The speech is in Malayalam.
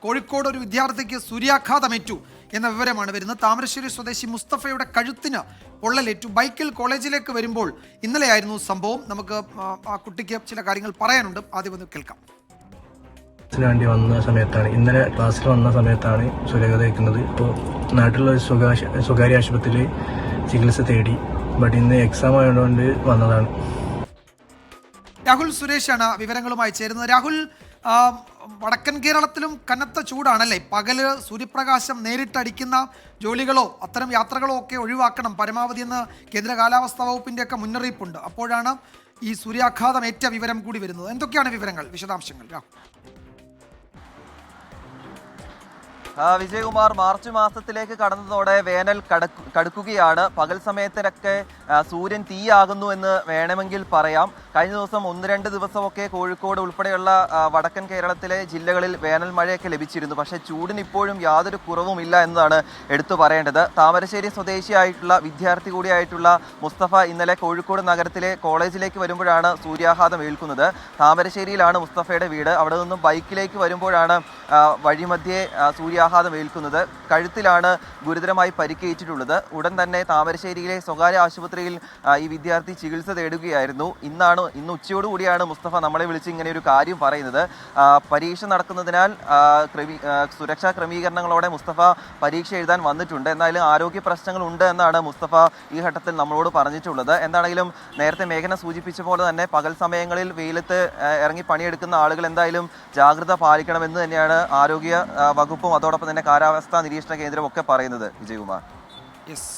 കോഴിക്കോട് ഒരു വിദ്യാർത്ഥിക്ക് സൂര്യാഘാതമേറ്റു എന്ന വിവരമാണ് വരുന്നത്. താമരശ്ശേരി സ്വദേശി മുസ്തഫയുടെ കഴുത്തിന് പൊള്ളലേറ്റു. ബൈക്കിൽ കോളേജിലേക്ക് വരുമ്പോൾ ഇന്നലെയായിരുന്നു സംഭവം. നമുക്ക് ആ കുട്ടിക്ക് ചില കാര്യങ്ങൾ പറയാനുണ്ട്. ആദ്യം ഒന്ന് കേൾക്കാം. വേണ്ടി വന്ന സമയത്താണ്, ഇന്നലെ ക്ലാസ്സിൽ വന്ന സമയത്താണ് സൂര്യാഘാതം ഏൽക്കുന്നത്. ഇപ്പോൾ നാട്ടിലുള്ള ഒരു സ്വകാര്യ ആശുപത്രിയിൽ ചികിത്സ തേടി. ബട്ട് ഇന്ന് എക്സാം ആയതുകൊണ്ട് വന്നതാണ്. രാഹുൽ സുരേഷാണ് വിവരങ്ങളുമായി ചേരുന്നത്. രാഹുൽ, വടക്കൻ കേരളത്തിലും കനത്ത ചൂടാണല്ലേ? പകല് സൂര്യപ്രകാശം നേരിട്ടടിക്കുന്ന ജോലികളോ അത്തരം യാത്രകളോ ഒക്കെ ഒഴിവാക്കണം പരമാവധി എന്ന് കേന്ദ്ര കാലാവസ്ഥാ വകുപ്പിന്റെ ഒക്കെ മുന്നറിയിപ്പുണ്ട്. അപ്പോഴാണ് ഈ സൂര്യാഘാതമേറ്റ വിവരം കൂടി വരുന്നത്. എന്തൊക്കെയാണ് വിവരങ്ങൾ, വിശദാംശങ്ങൾ? വിജയകുമാർ, മാർച്ച് മാസത്തിലേക്ക് കടന്നതോടെ വേനൽ കടുക്കുകയാണ്. പകൽ സമയത്തിനൊക്കെ സൂര്യൻ തീയാകുന്നു എന്ന് വേണമെങ്കിൽ പറയാം. കഴിഞ്ഞ ദിവസം 1-2 ദിവസമൊക്കെ കോഴിക്കോട് ഉൾപ്പെടെയുള്ള വടക്കൻ കേരളത്തിലെ ജില്ലകളിൽ വേനൽ മഴയൊക്കെ ലഭിച്ചിരുന്നു. പക്ഷേ ചൂടിന് ഇപ്പോഴും യാതൊരു കുറവുമില്ല എന്നതാണ് എടുത്തു പറയേണ്ടത്. താമരശ്ശേരി സ്വദേശിയായിട്ടുള്ള വിദ്യാർത്ഥി കൂടിയായിട്ടുള്ള മുസ്തഫ ഇന്നലെ കോഴിക്കോട് നഗരത്തിലെ കോളേജിലേക്ക് വരുമ്പോഴാണ് സൂര്യാഘാതം ഏൽക്കുന്നത്. താമരശ്ശേരിയിലാണ് മുസ്തഫയുടെ വീട്. അവിടെ നിന്നും ബൈക്കിലേക്ക് വരുമ്പോഴാണ് വഴിമധ്യേ സൂര്യാഘാതം ഏൽക്കുന്നത്. കഴുത്തിലാണ് ഗുരുതരമായി പരിക്കേറ്റിട്ടുള്ളത്. ഉടൻ തന്നെ താമരശ്ശേരിയിലെ സ്വകാര്യ ആശുപത്രിയിൽ ഈ വിദ്യാർത്ഥി ചികിത്സ തേടുകയായിരുന്നു. ഇന്ന് ഉച്ചയോടുകൂടിയാണ് മുസ്തഫ നമ്മളെ വിളിച്ച് ഇങ്ങനെ ഒരു കാര്യം പറയുന്നത്. പരീക്ഷ നടക്കുന്നതിനാൽ സുരക്ഷാ ക്രമീകരണങ്ങളോടെ മുസ്തഫ പരീക്ഷ എഴുതാൻ വന്നിട്ടുണ്ട്. എന്നാലും ആരോഗ്യ പ്രശ്നങ്ങൾ ഉണ്ട് എന്നാണ് മുസ്തഫ ഈ ഘട്ടത്തിൽ നമ്മളോട് പറഞ്ഞിട്ടുള്ളത്. എന്താണെങ്കിലും നേരത്തെ മേഘന സൂചിപ്പിച്ച പോലെ തന്നെ പകൽ സമയങ്ങളിൽ വെയിലത്ത് ഇറങ്ങി പണിയെടുക്കുന്ന ആളുകൾ എന്തായാലും ജാഗ്രത പാലിക്കണമെന്ന് തന്നെയാണ് ആരോഗ്യ വകുപ്പും അതോടൊപ്പം തന്നെ കാലാവസ്ഥാ നിരീക്ഷണ കേന്ദ്രം ഒക്കെ പറയുന്നത്. വിജയകുമാർ. യെസ്.